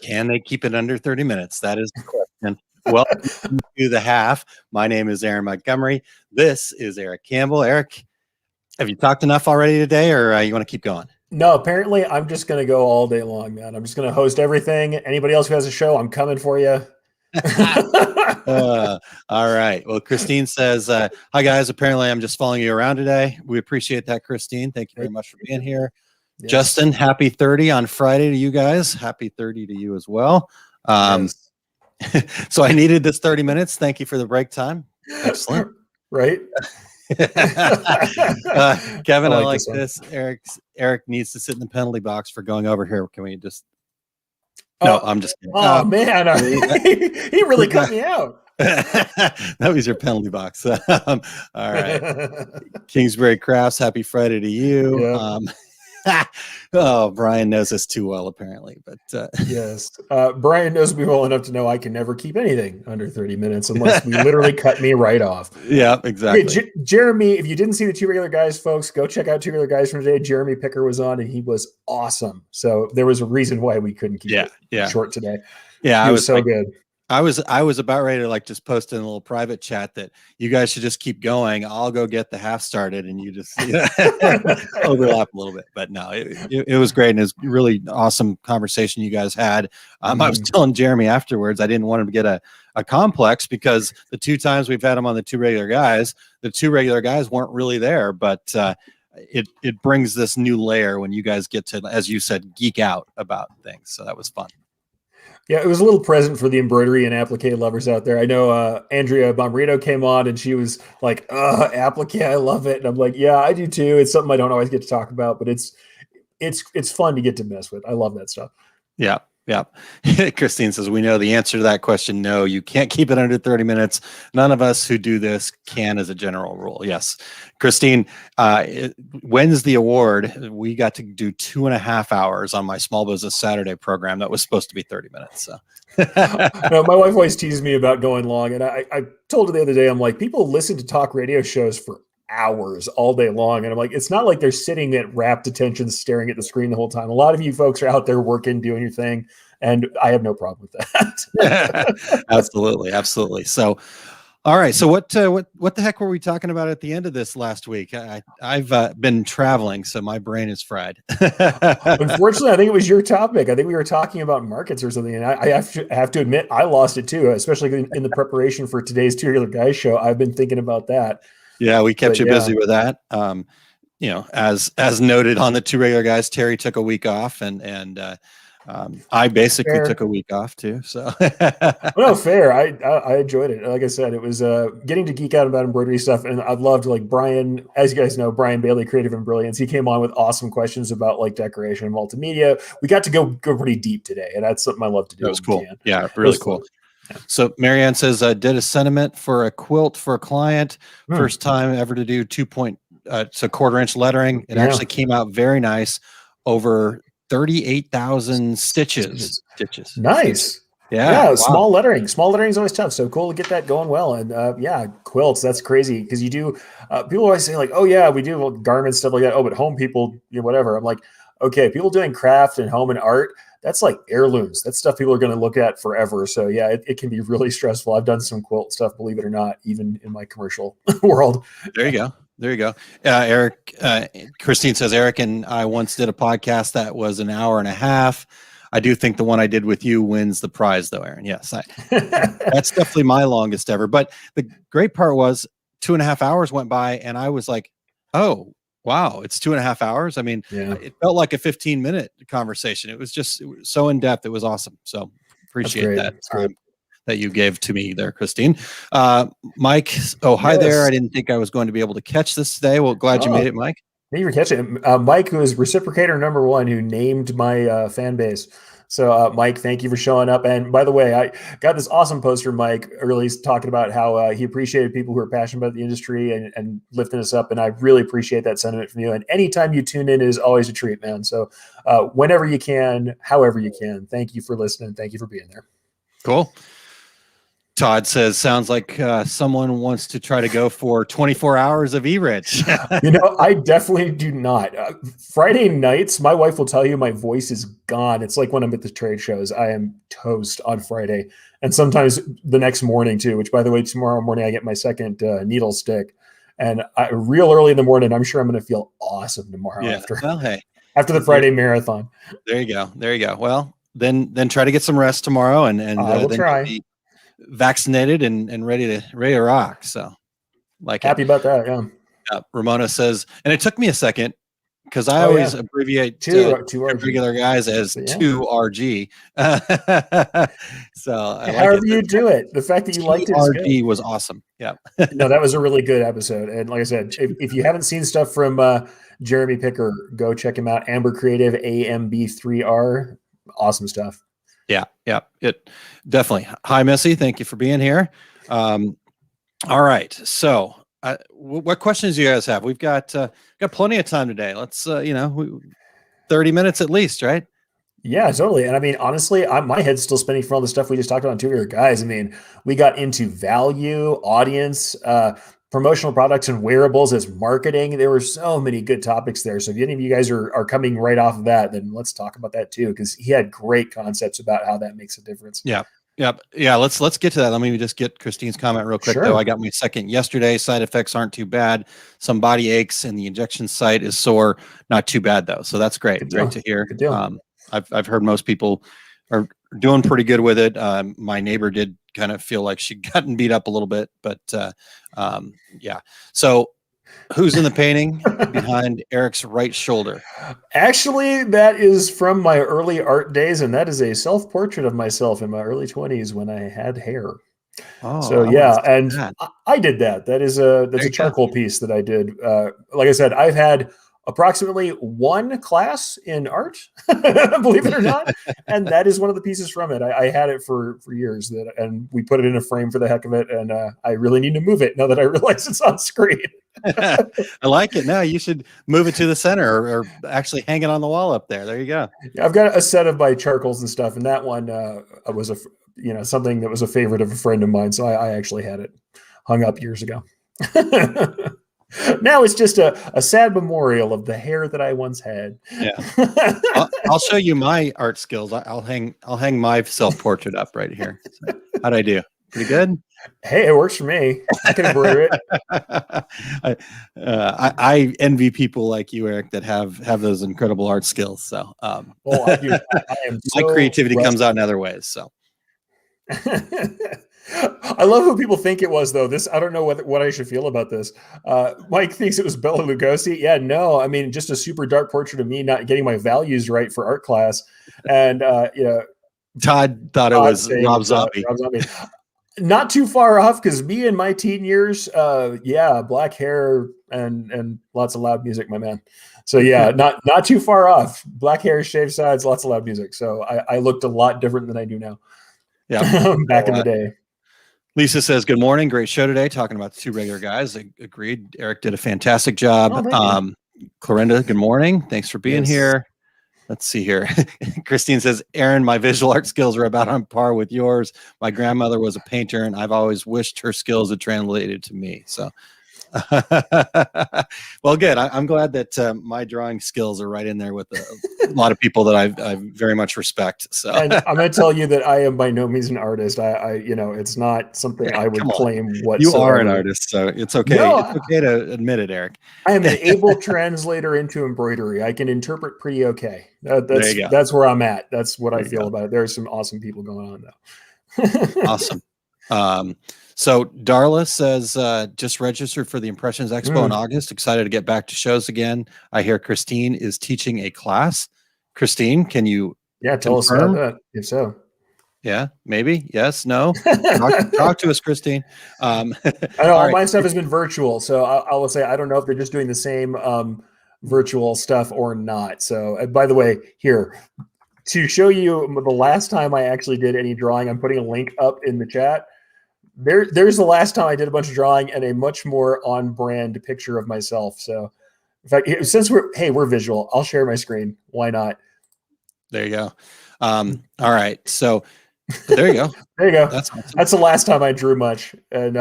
Can they keep it under 30 minutes? That is the question. Welcome to The Half. My name is Aaron Montgomery. This is Erich Campbell. Eric, have you talked enough already today, or you want to keep going? No, apparently I'm just going to go all day long, man. I'm just going to host everything. Anybody else who has a show, I'm coming for you. All right. Well, Christine says, hi, guys. Apparently, I'm just following you around today. We appreciate that, Christine. Thank you very much for being here. Yes. Justin, happy 30 on Friday to you guys. Happy 30 to you as well. Yes. So I needed this 30 minutes. Thank you for the break time. Excellent. Right? Kevin, I like this. Eric needs to sit in the penalty box for going over here. Can we just... No, I'm just kidding. Oh, man. He really cut me out. That was your penalty box. All right. Kingsbury Crafts, happy Friday to you. Yeah. Oh, Brian knows us too well, apparently. But yes, Brian knows me well enough to know I can never keep anything under 30 minutes unless we literally cut me right off. Yeah, exactly. Okay, Jeremy, if you didn't see the Two Regular Guys, folks, go check out Two Regular Guys from today. Jeremy Picker was on, and he was awesome. So there was a reason why we couldn't keep it short today. Yeah, he was so good. I was about ready to just post in a little private chat that you guys should just keep going. I'll go get the half started, and you just overlap a little bit. But no, it was great, and it was a really awesome conversation you guys had. I was telling Jeremy afterwards I didn't want him to get a complex because the two times we've had him on the Two Regular Guys, the Two Regular Guys weren't really there, but it brings this new layer when you guys get to, as you said, geek out about things. So that was fun. Yeah, it was a little present for the embroidery and applique lovers out there. I know Andrea Bombrito came on and she was like, applique, I love it. And I'm like, yeah, I do too. It's something I don't always get to talk about, but it's fun to get to mess with. I love that stuff. Yeah. Yeah. Christine says, we know the answer to that question. No, you can't keep it under 30 minutes. None of us who do this can as a general rule. Yes. Christine, when's the award? We got to do 2.5 hours on my Small Business Saturday program. That was supposed to be 30 minutes. So no, my wife always teases me about going long. And I told her the other day, I'm like, people listen to talk radio shows for hours all day long. And I'm like, it's not like they're sitting at rapt attention, staring at the screen the whole time. A lot of you folks are out there working, doing your thing. And I have no problem with that. Absolutely. Absolutely. So, all right. So what the heck were we talking about at the end of this last week? I've been traveling, so my brain is fried. Unfortunately, I think it was your topic. I think we were talking about markets or something. And I have to admit, I lost it too, especially in the preparation for today's Two Regular Guys show. I've been thinking about that. Yeah, we kept you busy with that. As noted on the Two Regular Guys, Terry took a week off, and I basically took a week off too. So no, fair. I enjoyed it. Like I said, it was getting to geek out about embroidery stuff, and I loved Brian. As you guys know, Brian Bailey, Creative and Brilliance. He came on with awesome questions about decoration and multimedia. We got to go pretty deep today, and that's something I love to do. That was cool. Yeah, really cool. So Marianne says, did a sentiment for a quilt for a client. First time ever to do 1/4 inch lettering. It actually came out very nice. Over 38,000 stitches. Nice. Yeah. Wow. Small lettering. Small lettering is always tough. So cool to get that going well. And quilts, that's crazy. Because you do, people always say oh yeah, we do garments, stuff like that. Oh, but home people, whatever. I'm like, okay, people doing craft and home and art, that's like heirlooms. That's stuff people are going to look at forever. So yeah, it can be really stressful. I've done some quilt stuff, believe it or not, even in my commercial world. There you go. Eric, Christine says, Eric and I once did a podcast that was an hour and a half. I do think the one I did with you wins the prize though, Aaron. Yes, that's definitely my longest ever. But the great part was 2.5 hours went by and I was like, oh, wow, it's 2.5 hours. I mean, It felt like a 15-minute conversation. It was so in depth. It was awesome. So appreciate that that you gave to me there, Christine. Mike, hi there. I didn't think I was going to be able to catch this today. Well, glad you made it, Mike. Thank you for catching it. Mike, who is reciprocator number 1, who named my fan base. So, Mike, thank you for showing up. And by the way, I got this awesome post from Mike early talking about how he appreciated people who are passionate about the industry and lifting us up. And I really appreciate that sentiment from you. And anytime you tune in is always a treat, man. So whenever you can, however you can, thank you for listening. Thank you for being there. Cool. Todd says, sounds like someone wants to try to go for 24 hours of Erich. I definitely do not. Friday nights, my wife will tell you my voice is gone. It's like when I'm at the trade shows, I am toast on Friday. And sometimes the next morning too, which by the way, tomorrow morning, I get my second needle stick. And real early in the morning, I'm sure I'm going to feel awesome tomorrow after the Friday marathon. There you go. There you go. Well, then try to get some rest tomorrow and I will then try. be vaccinated and ready to rock. So Happy about that. Yeah. Ramona says, and it took me a second because I always abbreviate two regular guys as 2RG. So however you do it, the fact that you liked it RG was awesome. Yeah. No, that was a really good episode. And like I said, if you haven't seen stuff from Jeremy Picker, go check him out. Amber Creative, AMB3R. Awesome stuff. Yeah. It definitely. Hi, Missy. Thank you for being here. All right. So what questions do you guys have? We've got plenty of time today. Let's 30 minutes at least, right? Yeah, totally. And I mean, honestly, my head's still spinning from all the stuff we just talked about on Two Other Guys. I mean, we got into value, audience, promotional products and wearables as marketing. There were so many good topics there. So if any of you guys are coming right off of that, then let's talk about that too, because he had great concepts about how that makes a difference. Yeah. Let's get to that. Let me just get Christine's comment real quick. Sure. Though I got my second yesterday. Side effects aren't too bad. Some body aches and the injection site is sore. Not too bad though. So that's great. Great to hear. Good deal. I've heard most people are doing pretty good with it. My neighbor did kind of feel like she'd gotten beat up a little bit, but yeah. So who's in the painting behind Eric's right shoulder? Actually, that is from my early art days, and that is a self-portrait of myself in my early 20s when I had hair. Oh, so yeah, and I did that. That's a charcoal piece that I did. Like I said, I've had approximately one class in art, believe it or not, and that is one of the pieces from it. I had it for years, and we put it in a frame for the heck of it, and I really need to move it now that I realize it's on screen. I like it. Now you should move it to the center or actually hang it on the wall up there. There you go. Yeah, I've got a set of my charcoals and stuff, and that one was something that was a favorite of a friend of mine, so I actually had it hung up years ago. Now it's just a sad memorial of the hair that I once had. Yeah, I'll show you my art skills. I'll hang my self-portrait up right here. So, how'd I do? Pretty good. Hey, it works for me. I can embroider it. I envy people like you, Eric, that have those incredible art skills. So, well, I do. I am my creativity comes out in other ways. So. I love who people think it was, though. I don't know what I should feel about this. Mike thinks it was Bela Lugosi. Yeah, no, I mean, just a super dark portrait of me not getting my values right for art class. And, Todd thought it was Rob Zombie. Not too far off, because me in my teen years, black hair and lots of loud music, my man. So yeah, not too far off. Black hair, shaved sides, lots of loud music. So I looked a lot different than I do now. Yeah, back in the day. Lisa says, "Good morning, great show today. Talking about the two regular guys." Agreed. Eric did a fantastic job. Clorinda, good morning. Thanks for being here. Let's see here. Christine says, Aaron, my visual art skills are about on par with yours. My grandmother was a painter, and I've always wished her skills had translated to me. So, well, good. I'm glad that my drawing skills are right in there with a lot of people that I very much respect. So, and I'm going to tell you that I am by no means an artist. It's not something I would claim whatsoever. You are an artist, so it's okay. No, it's okay to admit it, Eric. I am an able translator into embroidery. I can interpret pretty okay. That's where I'm at. That's what I feel about it. There's some awesome people going on, though. Awesome. So Darla says, just registered for the Impressions Expo in August. Excited to get back to shows again. I hear Christine is teaching a class. Christine, can you tell us about that, if so? Yeah, maybe. Yes, no. Talk to us, Christine. I know all my stuff has been virtual, so I will say I don't know if they're just doing the same virtual stuff or not. So, by the way, here, to show you the last time I actually did any drawing, I'm putting a link up in the chat. There's the last time I did a bunch of drawing and a much more on-brand picture of myself. So, in fact, since we're visual, I'll share my screen. Why not? There you go. All right. So There you go. There you go. That's awesome. That's the last time I drew much. And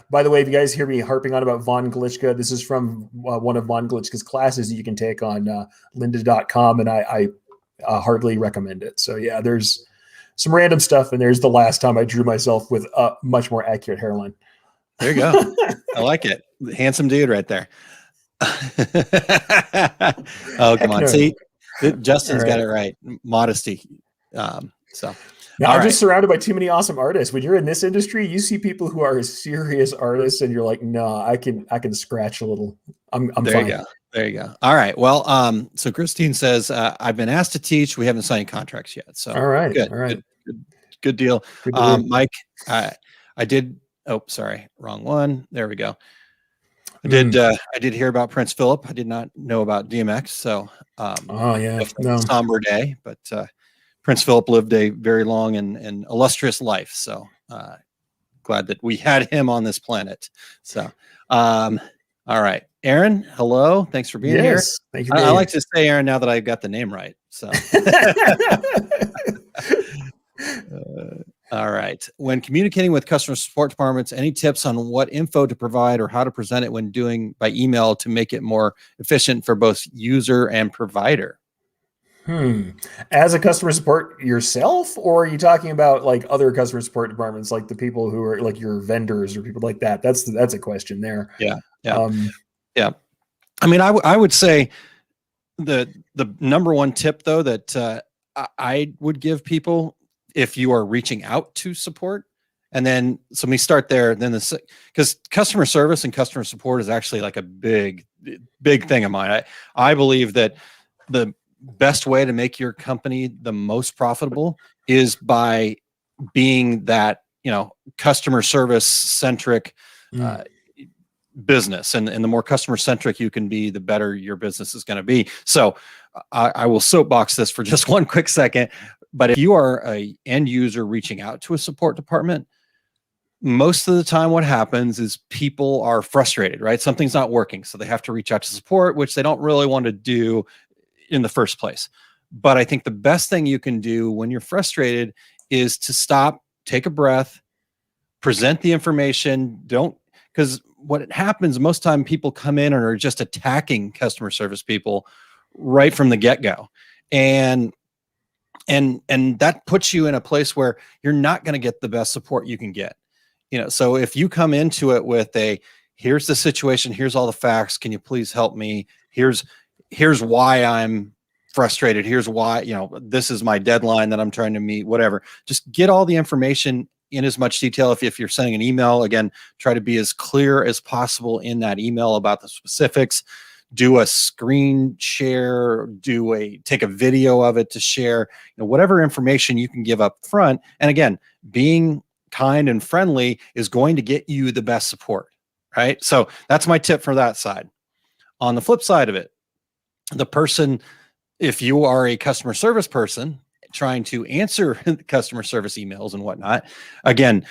by the way, if you guys hear me harping on about Von Glitchka, this is from one of Von Glitchka's classes that you can take on lynda.com, and I hardly recommend it. So yeah, there's some random stuff, and there's the last time I drew myself with a much more accurate hairline. There you go. I like it. Handsome dude right there. Oh, come on. See, Justin's got it right. Modesty. So now I'm just surrounded by too many awesome artists. When you're in this industry, you see people who are serious artists, and you're like, no, I can scratch a little. I'm there fine. You go. There you go. All right. Well, so Christine says, I've been asked to teach. We haven't signed contracts yet. So all right. Good. All right. Good deal. Mike, I did. Oh, sorry. Wrong one. There we go. I did hear about Prince Philip. I did not know about DMX. So, oh yeah, no. Somber day, but Prince Philip lived a very long and illustrious life. So, glad that we had him on this planet. So, all right, Aaron, hello. Thanks for being here. Thank you. I like to say Aaron now that I've got the name right. So. All right. When communicating with customer support departments, any tips on what info to provide or how to present it when doing by email to make it more efficient for both user and provider? As a customer support yourself, or are you talking about like other customer support departments, like the people who are like your vendors or people like that? That's a question there. Yeah. Yeah. I mean, I would say the number one tip though that I would give people, if you are reaching out to support, and then so let me start there. Then because customer service and customer support is actually like a big thing of mine. I believe that the best way to make your company the most profitable is by being that, customer service centric business, and the more customer centric you can be, the better your business is going to be. So I will soapbox this for just one quick second. But if you are a end user reaching out to a support department, most of the time what happens is people are frustrated, right? Something's not working. So they have to reach out to support, which they don't really want to do in the first place. But I think the best thing you can do when you're frustrated is to stop, take a breath, present the information. Because what happens most time, people come in and are just attacking customer service people right from the get-go. And that puts you in a place where you're not going to get the best support you can get. So if you come into it with here's the situation, here's all the facts, can you please help me? Here's why I'm frustrated. Here's why, this is my deadline that I'm trying to meet, whatever. Just get all the information in as much detail. If you're sending an email, again, try to be as clear as possible in that email about the specifics. Do a screen share, take a video of it to share, whatever information you can give up front. And again, being kind and friendly is going to get you the best support, right? So that's my tip for that side. On the flip side of it, the person, if you are a customer service person trying to answer customer service emails and whatnot, again,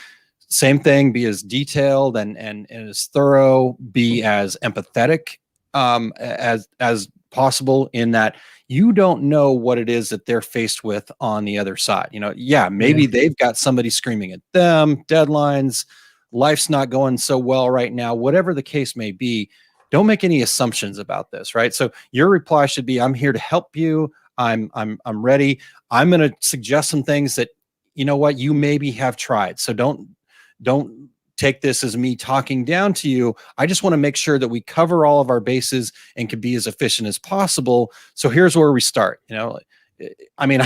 same thing, be as detailed and as thorough, be as empathetic as possible, in that you don't know what it is that they're faced with on the other side. Maybe they've got somebody screaming at them, deadlines, life's not going so well right now, whatever the case may be. Don't make any assumptions about this, right? So your reply should be, I'm here to help you. I'm ready. I'm going to suggest some things that, you maybe have tried. So don't take this as me talking down to you. I just want to make sure that we cover all of our bases and can be as efficient as possible. So here's where we start. I mean,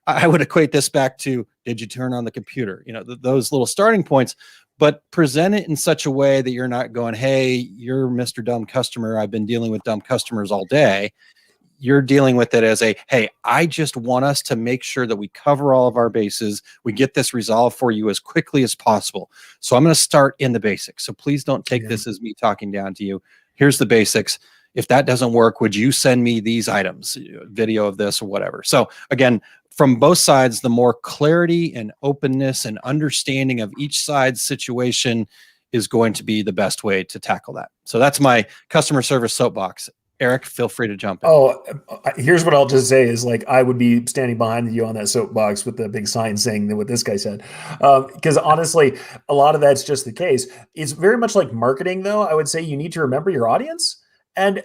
I would equate this back to, did you turn on the computer? Those little starting points, but present it in such a way that you're not going, hey, you're Mr. Dumb Customer. I've been dealing with dumb customers all day. You're dealing with it as hey, I just want us to make sure that we cover all of our bases. We get this resolved for you as quickly as possible. So I'm going to start in the basics. So please don't take this as me talking down to you. Here's the basics. If that doesn't work, would you send me these items, video of this or whatever? So again, from both sides, the more clarity and openness and understanding of each side's situation is going to be the best way to tackle that. So that's my customer service soapbox. Eric, feel free to jump in. Oh, here's what I'll just say is like I would be standing behind you on that soapbox with the big sign saying what this guy said. Because honestly, a lot of that's just the case. It's very much like marketing, though. I would say you need to remember your audience, and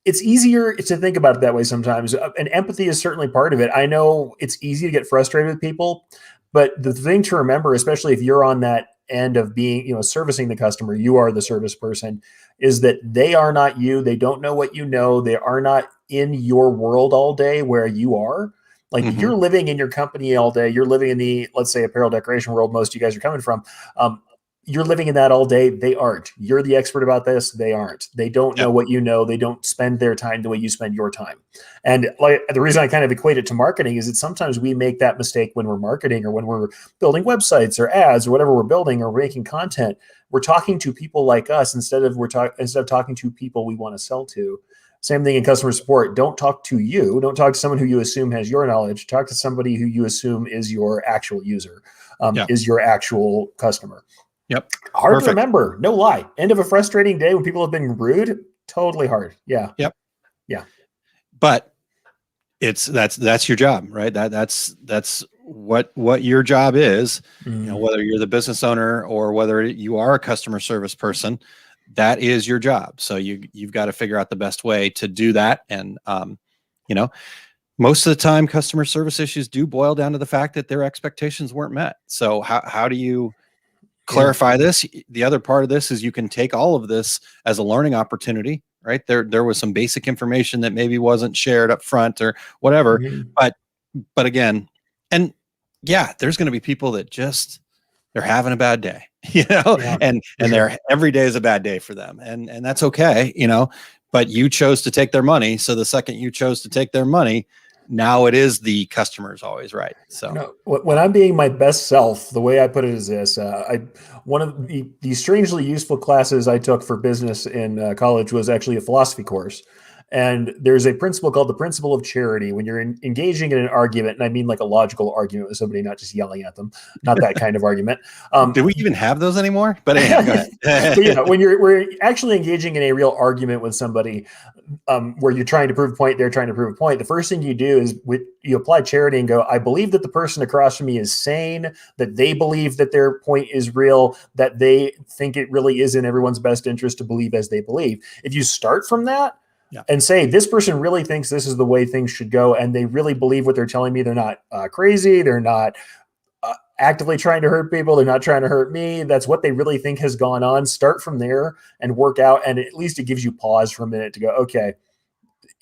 it's easier to think about it that way sometimes. And empathy is certainly part of it. I know it's easy to get frustrated with people, but the thing to remember, especially if you're on that end of being, servicing the customer, you are the service person, is that they are not you. They don't know what you know. They are not in your world all day where you are. Like you're living in your company all day. You're living in the, let's say, apparel decoration world most of you guys are coming from. You're living in that all day. They aren't. You're the expert about this. They aren't. They don't know what you know. They don't spend their time the way you spend your time. And like the reason I kind of equate it to marketing is that sometimes we make that mistake when we're marketing or when we're building websites or ads or whatever we're building or making content. We're talking to people like us instead of talking to people we want to sell to. Same thing in customer support. Don't talk to you. Don't talk to someone who you assume has your knowledge. Talk to somebody who you assume is your actual user, is your actual customer. Yep. Hard to remember. No lie. End of a frustrating day when people have been rude. Totally hard. Yeah. Yep. Yeah. But that's your job, right? That's what your job is. Whether you're the business owner or whether you are a customer service person, that is your job. So you've got to figure out the best way to do that. And most of the time, customer service issues do boil down to the fact that their expectations weren't met. So how do you clarify this? The other part of this is you can take all of this as a learning opportunity, right? There was some basic information that maybe wasn't shared up front or whatever, but again, and there's going to be people that just, they're having a bad day, and every day is a bad day for them. And that's okay, but you chose to take their money. So the second you chose to take their money, now it is the customer's always right. So when I'm being my best self, the way I put it is this: one of the strangely useful classes I took for business in college was actually a philosophy course. And there's a principle called the principle of charity when you're engaging in an argument. And I mean like a logical argument with somebody, not just yelling at them, not that kind of argument. Do we even have those anymore? But anyhow, go ahead. But when we're actually engaging in a real argument with somebody where you're trying to prove a point, they're trying to prove a point, the first thing you do is you apply charity and go, I believe that the person across from me is sane, that they believe that their point is real, that they think it really is in everyone's best interest to believe as they believe. If you start from that, and say, this person really thinks this is the way things should go, and they really believe what they're telling me. They're not crazy. They're not actively trying to hurt people. They're not trying to hurt me. That's what they really think has gone on. Start from there and work out. And at least it gives you pause for a minute to go, okay,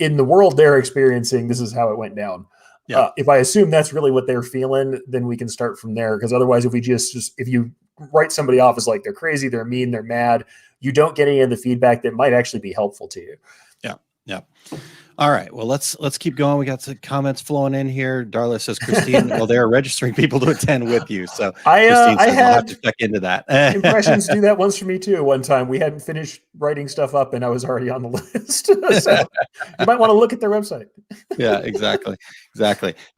in the world they're experiencing, this is how it went down. If I assume that's really what they're feeling, then we can start from there. Because otherwise, if we if you write somebody off as like they're crazy, they're mean, they're mad, you don't get any of the feedback that might actually be helpful to you. Yeah. All right. Well, let's keep going. We got some comments flowing in here. Darla says, Christine, well, they're registering people to attend with you. So I have to check into that. Impressions do that once for me too. One time we hadn't finished writing stuff up and I was already on the list. So you might want to look at their website. Yeah, exactly.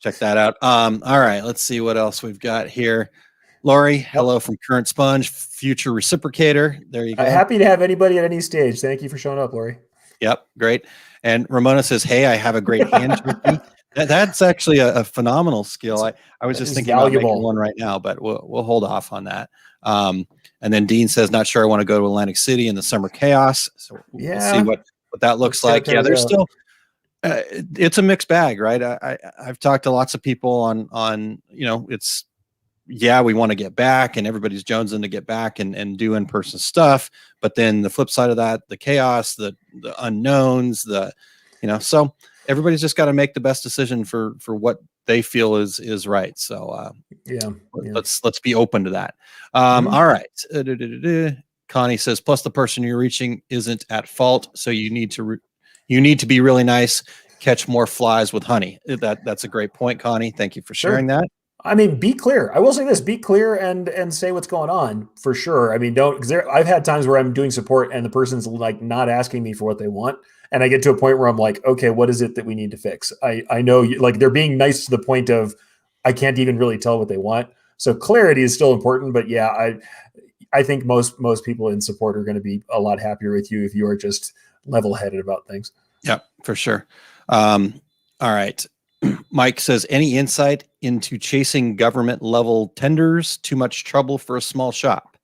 Check that out. All right. Let's see what else we've got here. Lori, hello from Current Sponge, future reciprocator. There you go. Happy to have anybody at any stage. Thank you for showing up, Lori. Yep, great. And Ramona says, hey, I have a great hand turkey. That's actually a phenomenal skill. I was just thinking about making one right now, but we'll hold off on that. And then Dean says, not sure I want to go to Atlantic City in the summer chaos. So we'll see what that looks like. Yeah, there's still, it's a mixed bag, right? I've talked to lots of people on it's, we want to get back and everybody's jonesing to get back and do in-person stuff. But then the flip side of that, the chaos, the unknowns, so everybody's just got to make the best decision for what they feel is right. So let's be open to that. All right. Connie says, plus the person you're reaching isn't at fault. So you need to be really nice, catch more flies with honey. That's a great point, Connie. Thank you for sharing that. I mean, be clear. I will say this: be clear and say what's going on for sure. I mean, because I've had times where I'm doing support and the person's like not asking me for what they want, and I get to a point where I'm like, okay, what is it that we need to fix? I know like they're being nice to the point of I can't even really tell what they want. So clarity is still important, but I think most people in support are going to be a lot happier with you if you are just level-headed about things. Yep, for sure. All right. Mike says, any insight into chasing government level tenders? Too much trouble for a small shop.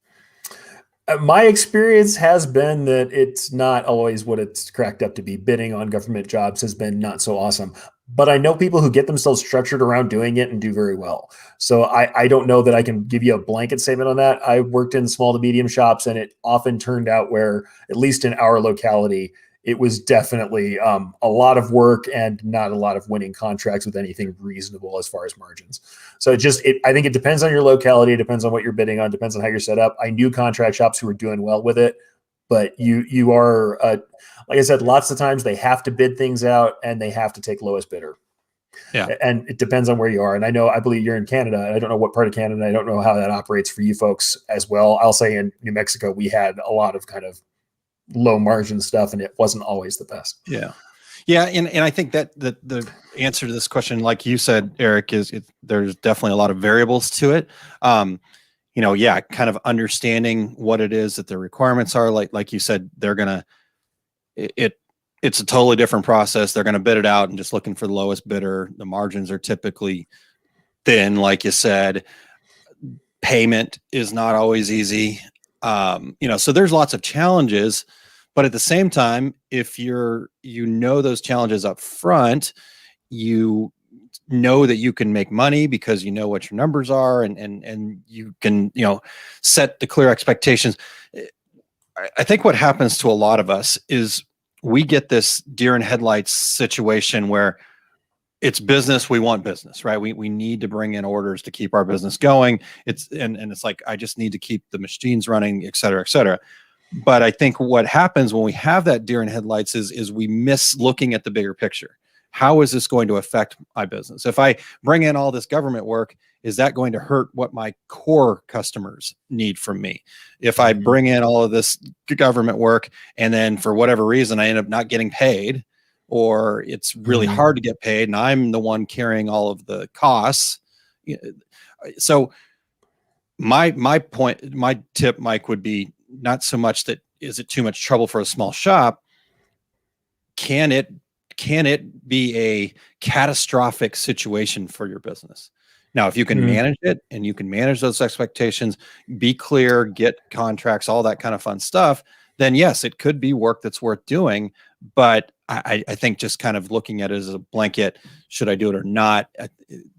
My experience has been that it's not always what it's cracked up to be. Bidding on government jobs has been not so awesome. But I know people who get themselves structured around doing it and do very well. So I don't know that I can give you a blanket statement on that. I worked in small to medium shops, and it often turned out where, at least in our locality, it was definitely a lot of work and not a lot of winning contracts with anything reasonable as far as margins. So I think it depends on your locality. It depends on what you're bidding on. Depends on how you're set up. I knew contract shops who were doing well with it, but you are, like I said, lots of times they have to bid things out and they have to take lowest bidder. Yeah. And it depends on where you are. And I believe you're in Canada. I don't know what part of Canada. I don't know how that operates for you folks as well. I'll say in New Mexico, we had a lot of kind of low margin stuff, and it wasn't always the best. Yeah. Yeah. And I think that the answer to this question, like you said, Eric, is there's definitely a lot of variables to it. Kind of understanding what it is that the requirements are. Like you said, it's a totally different process. They're going to bid it out and just looking for the lowest bidder. The margins are typically thin, like you said. Payment is not always easy. So there's lots of challenges, but at the same time, if those challenges up front, you know that you can make money because you know what your numbers are, and you can, set the clear expectations. I think what happens to a lot of us is we get this deer in headlights situation where it's business. We want business, right? We need to bring in orders to keep our business going. It's like, I just need to keep the machines running, et cetera, et cetera. But I think what happens when we have that deer in headlights is we miss looking at the bigger picture. How is this going to affect my business? If I bring in all this government work, is that going to hurt what my core customers need from me? If I bring in all of this government work and then for whatever reason, I end up not getting paid, or it's really hard to get paid and I'm the one carrying all of the costs. So my tip, Mike, would be not so much that is it too much trouble for a small shop? Can it be a catastrophic situation for your business? Now, if you can manage it and you can manage those expectations, be clear, get contracts, all that kind of fun stuff, then yes, it could be work that's worth doing. But I think just kind of looking at it as a blanket, should I do it or not,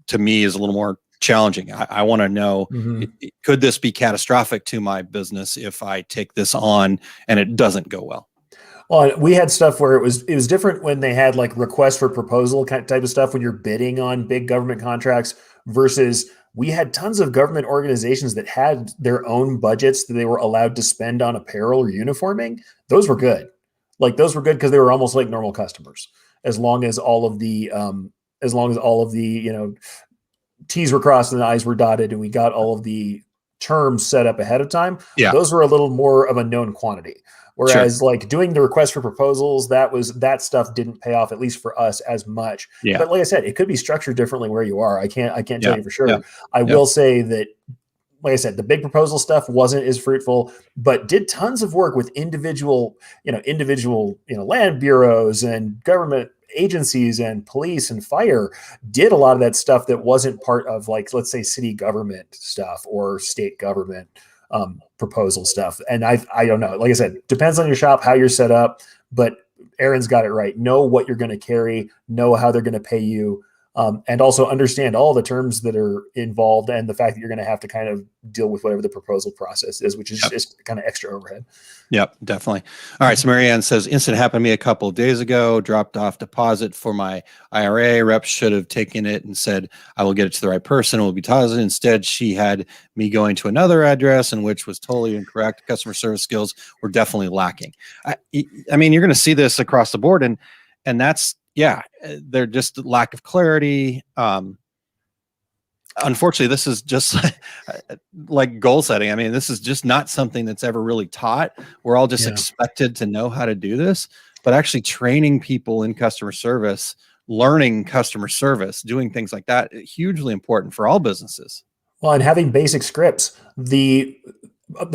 to me is a little more challenging. I want to know, could this be catastrophic to my business if I take this on and it doesn't go well? Well, we had stuff where it was different when they had like request for proposal kind of type of stuff when you're bidding on big government contracts versus we had tons of government organizations that had their own budgets that they were allowed to spend on apparel or uniforming. Those were good. Like those were good because they were almost like normal customers, as long as all of the T's were crossed and the I's were dotted, and we got all of the terms set up ahead of time. Yeah, those were a little more of a known quantity. Whereas like doing the request for proposals, that stuff didn't pay off, at least for us, as much. Yeah. But like I said, it could be structured differently where you are. I can't tell you for sure. Yeah. I will say that, like I said, the big proposal stuff wasn't as fruitful, but did tons of work with individual land bureaus and government agencies and police and fire. Did a lot of that stuff that wasn't part of, like, let's say, city government stuff or state government proposal stuff. And I don't know, like I said, depends on your shop, how you're set up, but Aaron's got it right. Know what you're going to carry, know how they're going to pay you, and also understand all the terms that are involved and the fact that you're going to have to kind of deal with whatever the proposal process is, which is just kind of extra overhead. Yep, definitely. All right. So Marianne says, incident happened to me a couple of days ago, dropped off deposit for my IRA. Rep should have taken it and said, I will get it to the right person. It will be deposited. Instead, she had me going to another address, and which was totally incorrect. Customer service skills were definitely lacking. I mean, you're going to see this across the board, and that's, they're just lack of clarity. Unfortunately, this is just like goal setting. I mean, this is just not something that's ever really taught. We're all just expected to know how to do this, but actually training people in customer service, learning customer service, doing things like that, hugely important for all businesses. Well, and having basic scripts. The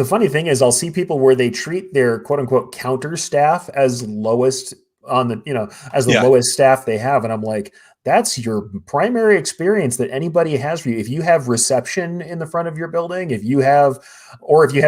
funny thing is I'll see people where they treat their quote unquote counter staff as lowest on the, as the Yeah. lowest staff they have. And I'm like, that's your primary experience that anybody has for you. If you have reception in the front of your building, if you have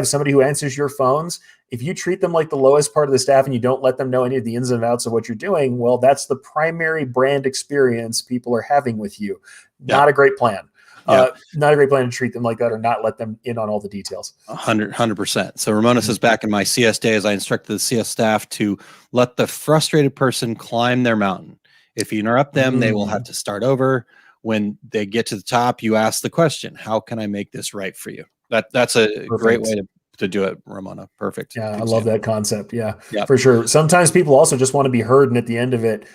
somebody who answers your phones, if you treat them like the lowest part of the staff and you don't let them know any of the ins and outs of what you're doing, well, that's the primary brand experience people are having with you. Yeah. Not a great plan. Yeah. Not a great plan to treat them like that or not let them in on all the details. 100%. So Ramona says, back in my CS days, I instructed the CS staff to let the frustrated person climb their mountain. If you interrupt them, they will have to start over. When they get to the top, you ask the question, how can I make this right for you? That's a great way to do it, Ramona. Perfect. Yeah, Good I love example. that concept. Yeah, Yep. for sure. Sometimes people also just want to be heard, and at the end of it,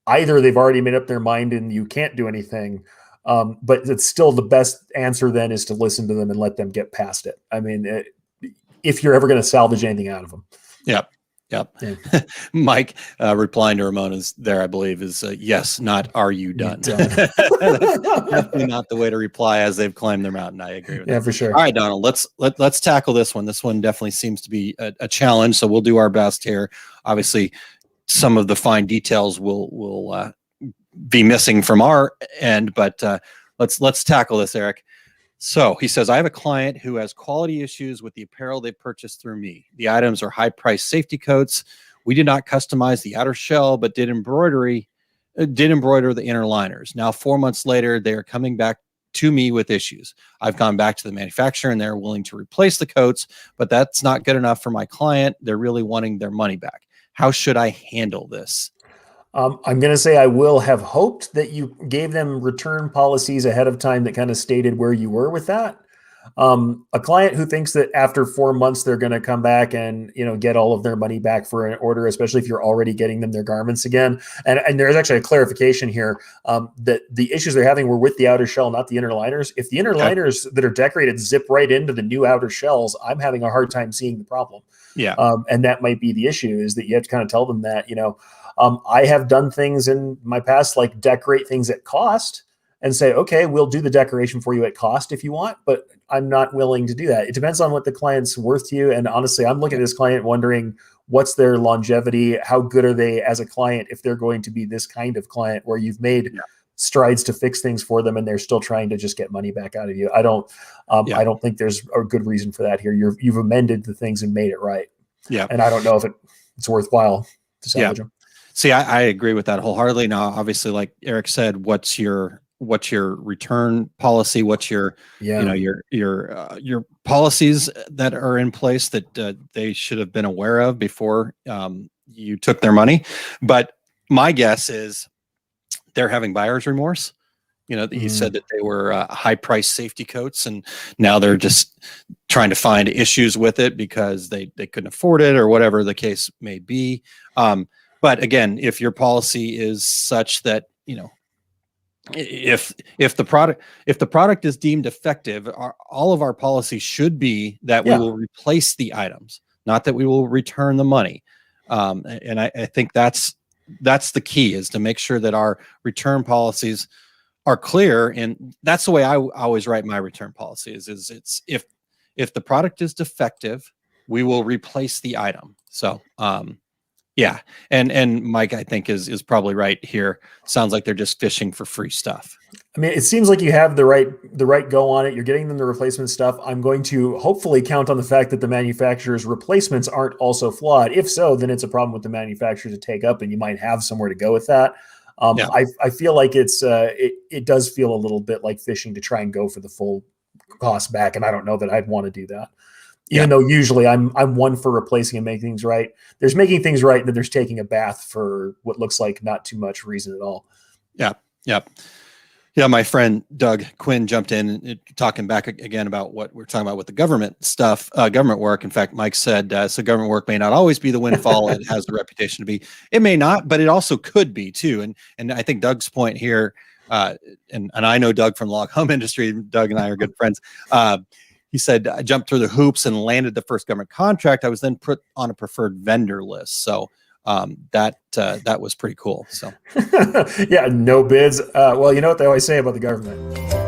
either they've already made up their mind and you can't do anything, but it's still the best answer then is to listen to them and let them get past it. I mean, if you're ever going to salvage anything out of them. Yep. Yeah. Mike replying to Ramona's there, I believe, is yes, not are you done? That's definitely not the way to reply as they've climbed their mountain. I agree with that. For sure. All right, Donald, let's tackle this one. This one definitely seems to be a challenge, so we'll do our best here. Obviously, some of the fine details will be missing from our end, but let's tackle this, Eric. So he says, I have a client who has quality issues with the apparel they purchased through me. The items are high-priced safety coats. We did not customize the outer shell, but did embroider the inner liners. Now, 4 months later, they are coming back to me with issues. I've gone back to the manufacturer and they're willing to replace the coats, but that's not good enough for my client. They're really wanting their money back. How should I handle this? I'm going to say I will have hoped that you gave them return policies ahead of time that kind of stated where you were with that. A client who thinks that after 4 months they're going to come back and get all of their money back for an order, especially if you're already getting them their garments again. And there's actually a clarification here that the issues they're having were with the outer shell, not the inner liners. If the inner liners that are decorated zip right into the new outer shells, I'm having a hard time seeing the problem. Yeah. And that might be the issue, is that you have to kind of tell them that, I have done things in my past, like decorate things at cost and say, okay, we'll do the decoration for you at cost if you want, but I'm not willing to do that. It depends on what the client's worth to you. And honestly, I'm looking at this client wondering what's their longevity, how good are they as a client if they're going to be this kind of client where you've made strides to fix things for them and they're still trying to just get money back out of you. I don't think there's a good reason for that here. You've amended the things and made it right. Yeah. And I don't know if it's worthwhile to salvage them. See, I agree with that wholeheartedly. Now, obviously, like Eric said, what's your return policy? What's your your policies that are in place that they should have been aware of before you took their money? But my guess is they're having buyer's remorse. You said that they were high-priced safety coats, and now they're just trying to find issues with it because they couldn't afford it or whatever the case may be. But again, if your policy is such that, if the product is deemed effective, all of our policies should be that we will replace the items, not that we will return the money. And I think that's the key, is to make sure that our return policies are clear. And that's the way I always write my return policies, is it's if the product is defective, we will replace the item. So, yeah. And Mike, I think is probably right here. Sounds like they're just fishing for free stuff. I mean, it seems like you have the right go on it. You're getting them the replacement stuff. I'm going to hopefully count on the fact that the manufacturer's replacements aren't also flawed. If so, then it's a problem with the manufacturer to take up, and you might have somewhere to go with that. I feel like it does feel a little bit like fishing to try and go for the full cost back. And I don't know that I'd want to do that. Even though usually I'm one for replacing and making things right. There's making things right, and then there's taking a bath for what looks like not too much reason at all. Yeah. My friend Doug Quinn jumped in talking back again about what we're talking about with the government stuff, government work. In fact, Mike said, so government work may not always be the windfall it has the reputation to be. It may not, but it also could be too. And I think Doug's point here, and I know Doug from the log home industry. Doug and I are good friends. He said, I jumped through the hoops and landed the first government contract. I was then put on a preferred vendor list. So that was pretty cool. So yeah, no bids. Well, you know what they always say about the government.